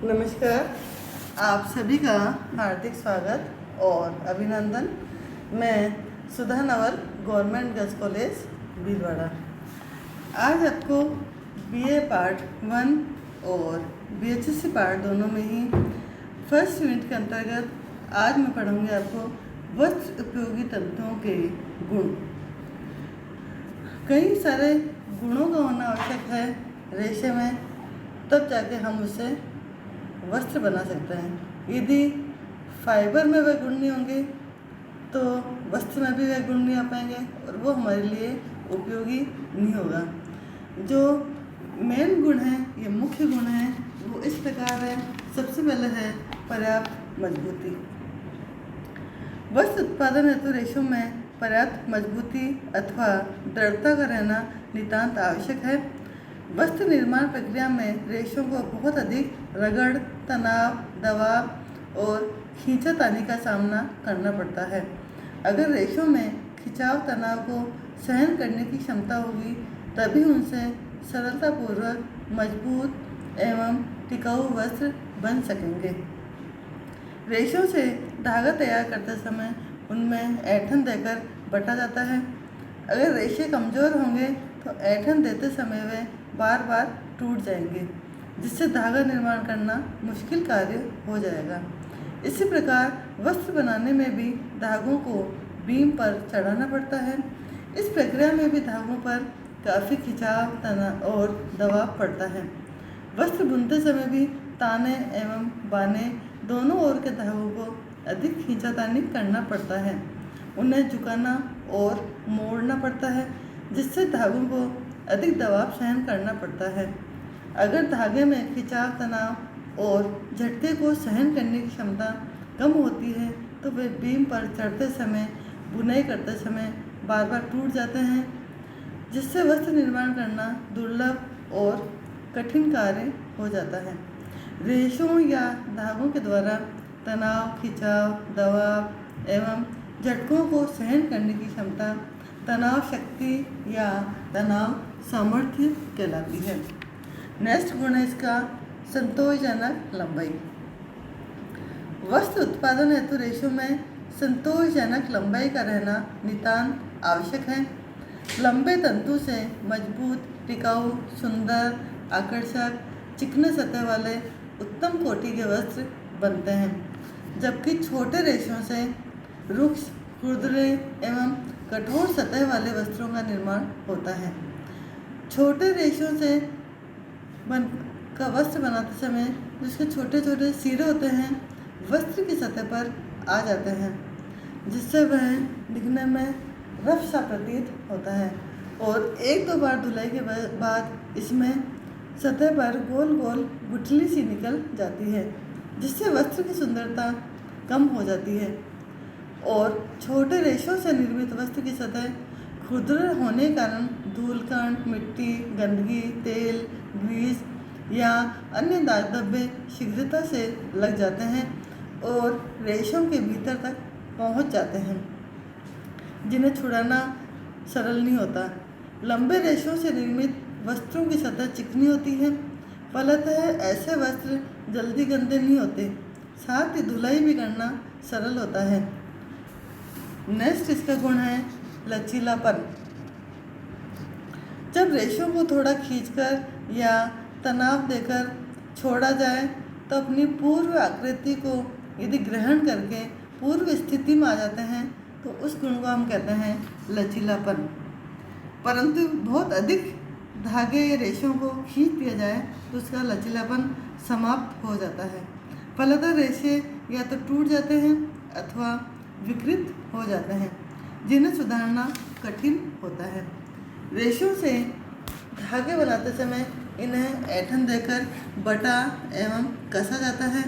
नमस्कार। आप सभी का हार्दिक स्वागत और अभिनंदन। मैं Sudha Naval, government girls college Bhilwara. आज आपको बीए पार्ट 1 और बीएचएससी पार्ट दोनों में ही फर्स्ट यूनिट के अंतर्गत आज मैं पढ़ूंगी आपको वस्त्र उपयोगी तंतुओं के गुण। कई सारे गुणों का होना आवश्यक है रेशे में, तब जाके हम उसे वस्त्र बना सकते हैं। यदि फाइबर में वह गुण नहीं होंगे तो वस्त्र में भी वह गुण नहीं आ पाएंगे और वो हमारे लिए उपयोगी नहीं होगा। जो मेन गुण है, ये मुख्य गुण है, वो इस प्रकार है। सबसे पहले है पर्याप्त मजबूती। वस्त्र उत्पादन हेतु रेशों में पर्याप्त मजबूती अथवा दृढ़ता का रहना नितांत आवश्यक है। वस्त्र निर्माण प्रक्रिया में रेशों को बहुत अधिक रगड़, तनाव, दबाव और खींचातानी का सामना करना पड़ता है। अगर रेशों में खिंचाव तनाव को सहन करने की क्षमता होगी तभी उनसे सरलतापूर्वक मजबूत एवं टिकाऊ वस्त्र बन सकेंगे। रेशों से धागा तैयार करते समय उनमें ऐंठन देकर बटा जाता है। अगर रेशे कमज़ोर होंगे तो ऐंठन देते समय वे बार बार टूट जाएंगे, जिससे धागा निर्माण करना मुश्किल कार्य हो जाएगा। इसी प्रकार वस्त्र बनाने में भी धागों को बीम पर चढ़ाना पड़ता है। इस प्रक्रिया में भी धागों पर काफ़ी खिंचाव, तनाव और दबाव पड़ता है। वस्त्र बुनते समय भी ताने एवं बाने दोनों ओर के धागों को अधिक खींचातानी करना पड़ता है। उन्हें झुकाना और मोड़ना पड़ता है, जिससे धागों को अधिक दबाव सहन करना पड़ता है। अगर धागे में खिंचाव, तनाव और झटके को सहन करने की क्षमता कम होती है तो वे बीम पर चढ़ते समय, बुनाई करते समय बार बार टूट जाते हैं, जिससे वस्त्र निर्माण करना दुर्लभ और कठिन कार्य हो जाता है। रेशों या धागों के द्वारा तनाव, खिंचाव, दबाव एवं झटकों को सहन करने की क्षमता तनाव शक्ति या तनाव सामर्थ्य कहलाती है। नेक्स्ट गुण है इसका संतोषजनक लंबाई। वस्त्र उत्पादन हेतु रेशों में संतोषजनक लंबाई का रहना नितांत आवश्यक है। लंबे तंतु से मजबूत, टिकाऊ, सुंदर, आकर्षक, चिकने सतह वाले उत्तम कोटि के वस्त्र बनते हैं, जबकि छोटे रेशों से रुक्ष, खुरदरे एवं कठोर सतह वाले वस्त्रों का निर्माण होता है। छोटे रेशों से का वस्त्र बनाते समय जिसके छोटे छोटे सिरे होते हैं वस्त्र की सतह पर आ जाते हैं, जिससे वह दिखने में रफ सा प्रतीत होता है और एक दो बार धुलाई के बाद इसमें सतह पर गोल गोल गुठली सी निकल जाती है, जिससे वस्त्र की सुंदरता कम हो जाती है। और छोटे रेशों से निर्मित वस्त्र की सतह खुरदरे होने के कारण धूलकण, मिट्टी, गंदगी, तेल, ग्रीस या अन्य दाग धब्बे शीघ्रता से लग जाते हैं और रेशों के भीतर तक पहुंच जाते हैं, जिन्हें छुड़ाना सरल नहीं होता। लंबे रेशों से निर्मित वस्त्रों की सतह चिकनी होती है, फलतः ऐसे वस्त्र जल्दी गंदे नहीं होते, साथ ही धुलाई भी करना सरल होता है। नेक्स्ट इसका गुण है लचीलापन। जब रेशों को थोड़ा खींचकर या तनाव देकर छोड़ा जाए तो अपनी पूर्व आकृति को यदि ग्रहण करके पूर्व स्थिति में आ जाते हैं तो उस गुण को हम कहते हैं लचीलापन। परंतु बहुत अधिक धागे या रेशों को खींच दिया जाए तो उसका लचीलापन समाप्त हो जाता है। फलतः रेशे या तो टूट जाते हैं अथवा विकृत हो जाते हैं, जिन्हें सुधारना कठिन होता है। रेशों से धागे बनाते समय इन्हें ऐंठन देकर बटा एवं कसा जाता है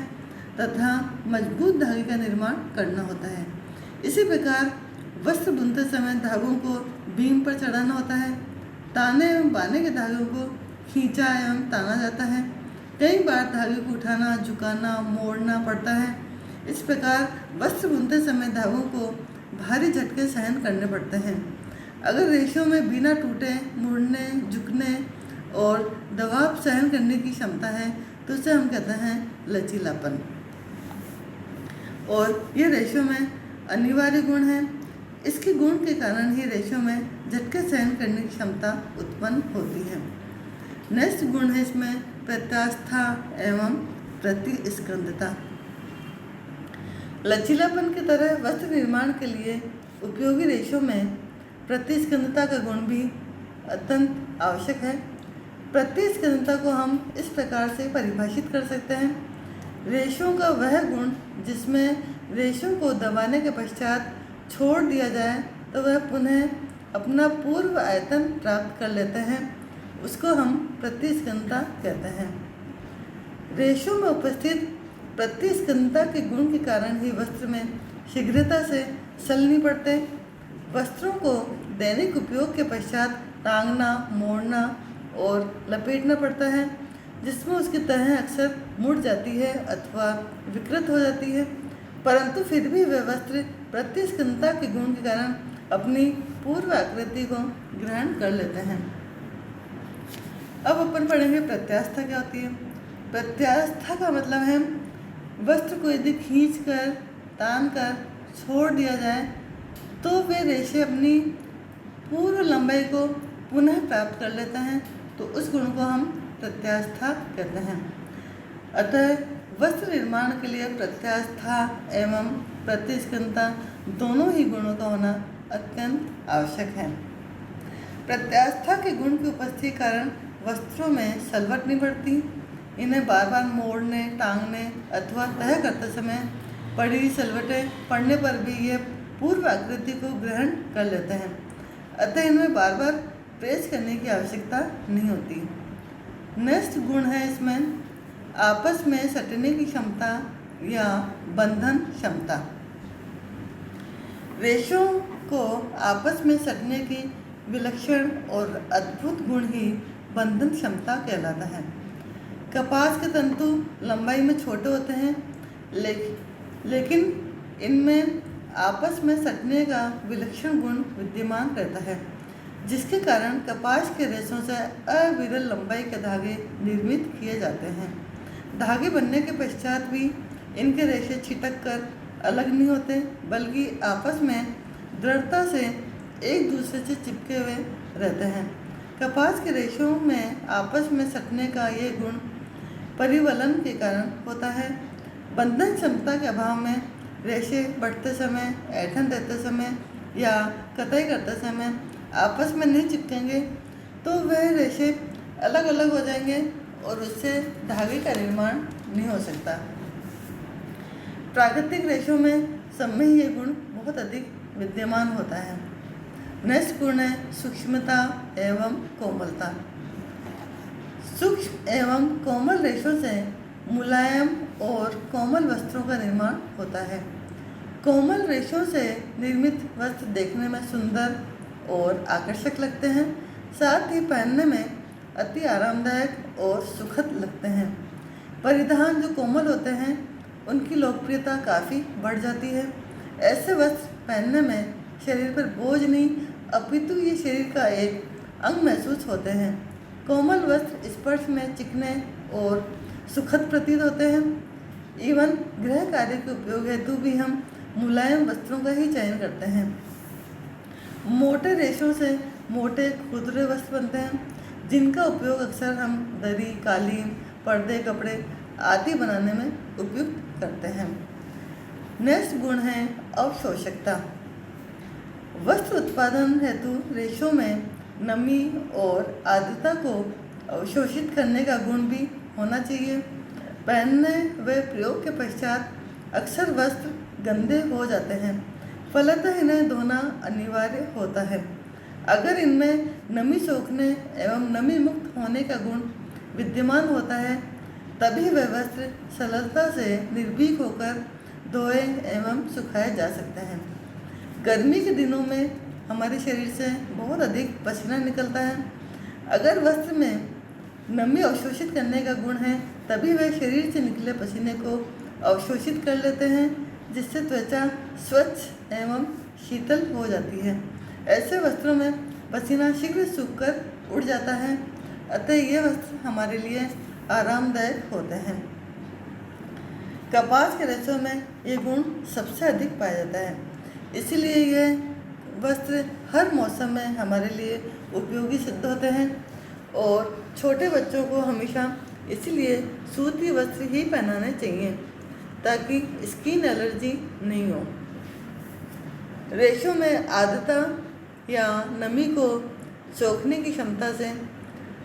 तथा मजबूत धागे का निर्माण करना होता है। इसी प्रकार वस्त्र बुनते समय धागों को बीम पर चढ़ाना होता है। ताने एवं बाने के धागों को खींचा एवं ताना जाता है। कई बार धागे को उठाना, झुकाना, मोड़ना पड़ता है। इस प्रकार वस्त्र बुनते समय धागों को भारी झटके सहन करने पड़ते हैं। अगर रेशों में बिना टूटे, मुड़ने, झुकने और दबाव सहन करने की क्षमता है तो उसे हम कहते हैं लचीलापन। और ये रेशों में अनिवार्य गुण है। इसके गुण के कारण ही रेशों में झटके सहन करने की क्षमता उत्पन्न होती है। नेक्स्ट गुण है इसमें प्रत्यास्था एवं प्रतिस्कंदता। लचीलापन की तरह वस्त्र निर्माण के लिए उपयोगी रेशों में प्रतिस्कंदता का गुण भी अत्यंत आवश्यक है। प्रतिस्कंदता को हम इस प्रकार से परिभाषित कर सकते हैं, रेशों का वह गुण जिसमें रेशों को दबाने के पश्चात छोड़ दिया जाए तो वह पुनः अपना पूर्व आयतन प्राप्त कर लेते हैं, उसको हम प्रतिस्कंदता कहते हैं। रेशों में उपस्थित प्रतिस्कंदता के गुण के कारण ही वस्त्र में शीघ्रता से सल नहीं पड़ते। वस्त्रों को दैनिक उपयोग के पश्चात टांगना, मोड़ना और लपेटना पड़ता है, जिसमें उसकी तह अक्सर मुड़ जाती है अथवा विकृत हो जाती है, परंतु फिर भी वे वस्त्र प्रतिस्कंदता के गुण के कारण अपनी पूर्व आकृति को ग्रहण कर लेते हैं। अब अपन पढ़ेंगे प्रत्यास्था क्या होती है। प्रत्यास्था का मतलब है वस्त्र को यदि खींच कर, तान कर छोड़ दिया जाए तो वे रेशे अपनी पूर्व लंबाई को पुनः प्राप्त कर लेते हैं, तो उस गुण को हम प्रत्यास्था कहते हैं। अतः वस्त्र निर्माण के लिए प्रत्यास्था एवं प्रतिस्कंदता दोनों ही गुणों का होना अत्यंत आवश्यक है। प्रत्यास्था के गुण की उपस्थिति के कारण वस्त्रों में सलवट नहीं बढ़ती। इन्हें बार बार मोड़ने, टांगने अथवा तह करते समय पड़ी सलवटें पड़ने पर भी ये पूर्व आकृति को ग्रहण कर लेते हैं, अतः इनमें बार बार प्रेस करने की आवश्यकता नहीं होती। नेक्स्ट गुण है इसमें आपस में सटने की क्षमता या बंधन क्षमता। रेशों को आपस में सटने की विलक्षण और अद्भुत गुण ही बंधन क्षमता कहलाता है। कपास के तंतु लंबाई में छोटे होते हैं, लेकिन इनमें आपस में सटने का विलक्षण गुण विद्यमान रहता है, जिसके कारण कपास के रेशों से अविरल लंबाई के धागे निर्मित किए जाते हैं। धागे बनने के पश्चात भी इनके रेशे छिटक कर अलग नहीं होते, बल्कि आपस में दृढ़ता से एक दूसरे से चिपके हुए रहते हैं। कपास के रेशों में आपस में सटने का ये गुण परिवलन के कारण होता है। बंधन क्षमता के अभाव में रेशे बढ़ते समय, ऐंठन देते समय या कताई करते समय आपस में नहीं चिपकेंगे, तो वह रेशे अलग अलग हो जाएंगे और उससे धागे का निर्माण नहीं हो सकता। प्राकृतिक रेशों में सब में ही ये गुण बहुत अधिक विद्यमान होता है। नेक्स्ट गुण है सूक्ष्मता एवं कोमलता। सूक्ष्म एवं कोमल रेशों से मुलायम और कोमल वस्त्रों का निर्माण होता है। कोमल रेशों से निर्मित वस्त्र देखने में सुंदर और आकर्षक लगते हैं, साथ ही पहनने में अति आरामदायक और सुखद लगते हैं। परिधान जो कोमल होते हैं उनकी लोकप्रियता काफ़ी बढ़ जाती है। ऐसे वस्त्र पहनने में शरीर पर बोझ नहीं, अपितु ये शरीर का एक अंग महसूस होते हैं। कोमल वस्त्र स्पर्श में चिकने और सुखद प्रतीत होते हैं। एवं गृह कार्य के उपयोग हेतु भी हम मुलायम वस्त्रों का ही चयन करते हैं। मोटे रेशों से मोटे खुरदुरे वस्त्र बनते हैं, जिनका उपयोग अक्सर हम दरी, कालीन, पर्दे, कपड़े आदि बनाने में उपयुक्त करते हैं। नेक्स्ट गुण है अवशोषकता। वस्त्र उत्पादन हेतु रेशों में नमी और आर्द्रता को अवशोषित करने का गुण भी होना चाहिए। पहनने व प्रयोग के पश्चात अक्सर वस्त्र गंदे हो जाते हैं, फलतः इन्हें धोना अनिवार्य होता है। अगर इनमें नमी सोखने एवं नमी मुक्त होने का गुण विद्यमान होता है, तभी वह वस्त्र सरलता से निर्भीक होकर धोए एवं सुखाए जा सकते हैं। गर्मी के दिनों में हमारे शरीर से बहुत अधिक पसीना निकलता है। अगर वस्त्र में नमी अवशोषित करने का गुण है, तभी वह शरीर से निकले पसीने को अवशोषित कर लेते हैं, जिससे त्वचा स्वच्छ एवं शीतल हो जाती है। ऐसे वस्त्रों में पसीना शीघ्र सूखकर उड़ जाता है, अतः ये वस्त्र हमारे लिए आरामदायक होते हैं। कपास के रेशों में ये गुण सबसे अधिक पाया जाता है, इसीलिए यह वस्त्र हर मौसम में हमारे लिए उपयोगी सिद्ध होते हैं। और छोटे बच्चों को हमेशा इसलिए सूती वस्त्र ही पहनाने चाहिए ताकि स्किन एलर्जी नहीं हो। रेशों में आर्द्रता या नमी को सोखने की क्षमता से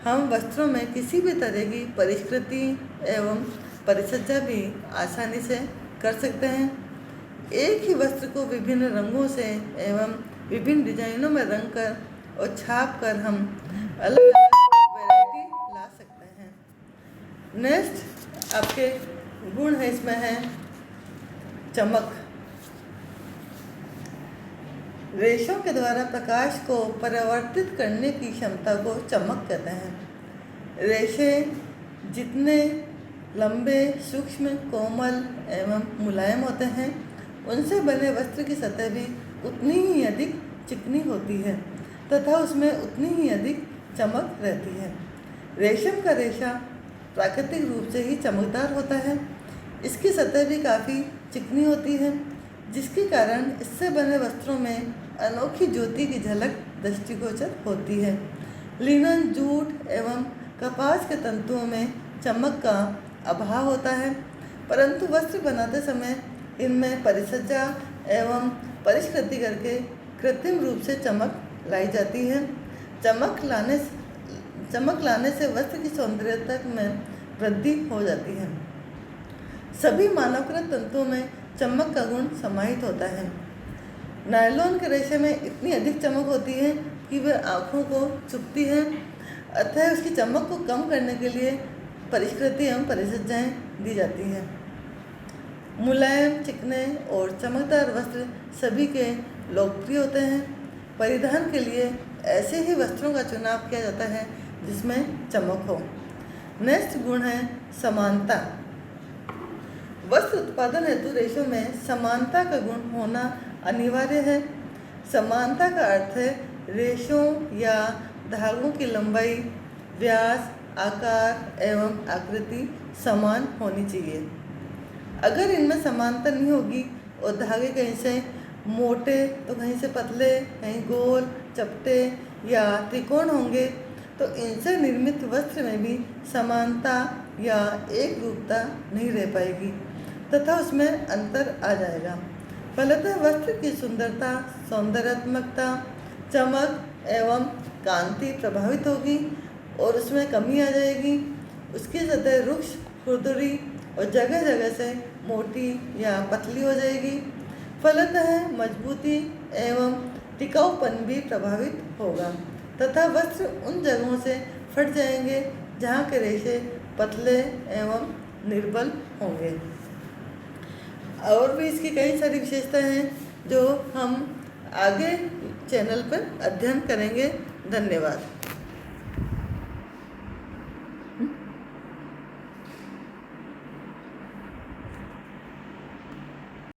हम वस्त्रों में किसी भी तरह की परिष्कृति एवं परिसज्जा भी आसानी से कर सकते हैं। एक ही वस्त्र को विभिन्न रंगों से एवं विभिन्न डिजाइनों में रंग कर और छाप कर हम अलग अलग वैरायटी ला सकते हैं। नेक्स्ट आपके गुण है, इसमें है चमक। रेशों के द्वारा प्रकाश को परावर्तित करने की क्षमता को चमक कहते हैं। रेशे जितने लंबे, सूक्ष्म, कोमल एवं मुलायम होते हैं, उनसे बने वस्त्र की सतह भी उतनी ही अधिक चिकनी होती है तथा उसमें उतनी ही अधिक चमक रहती है। रेशम का रेशा प्राकृतिक रूप से ही चमकदार होता है। इसकी सतह भी काफ़ी चिकनी होती है, जिसके कारण इससे बने वस्त्रों में अनोखी ज्योति की झलक दृष्टिगोचर होती है। लिनन, जूट एवं कपास के तंतुओं में चमक का अभाव होता है, परंतु वस्त्र बनाते समय इनमें परिसज्जा एवं परिष्कृति करके कृत्रिम रूप से चमक लाई जाती है। चमक लाने से वस्त्र की सौंदर्यता में वृद्धि हो जाती है। सभी मानवकृत तंतुओं में चमक का गुण समाहित होता है। नायलॉन के रेशे में इतनी अधिक चमक होती है कि वह आँखों को चुभती है, अतः उसकी चमक को कम करने के लिए परिष्कृति एवं परिसज्जाएँ दी जाती हैं। मुलायम, चिकने और चमकदार वस्त्र सभी के लोकप्रिय होते हैं। परिधान के लिए ऐसे ही वस्त्रों का चुनाव किया जाता है जिसमें चमक हो। नेक्स्ट गुण है समानता। वस्त्र उत्पादन हेतु रेशों में समानता का गुण होना अनिवार्य है। समानता का अर्थ है रेशों या धागों की लंबाई, व्यास, आकार एवं आकृति समान होनी चाहिए। अगर इनमें समानता नहीं होगी और धागे कहीं से मोटे तो कहीं से पतले, कहीं गोल, चपटे या त्रिकोण होंगे, तो इनसे निर्मित वस्त्र में भी समानता या एक रूपता नहीं रह पाएगी तथा उसमें अंतर आ जाएगा। फलतः वस्त्र की सुंदरता, सौंदर्यात्मकता, चमक एवं कांति प्रभावित होगी और उसमें कमी आ जाएगी। उसकी सतह रुक्ष, खुरदुरी और जगह जगह से मोटी या पतली हो जाएगी। फलतः मजबूती एवं टिकाऊपन भी प्रभावित होगा तथा वस्त्र उन जगहों से फट जाएंगे जहाँ के रेशे पतले एवं निर्बल होंगे। और भी इसकी कई सारी विशेषताएं हैं जो हम आगे चैनल पर अध्ययन करेंगे। धन्यवाद।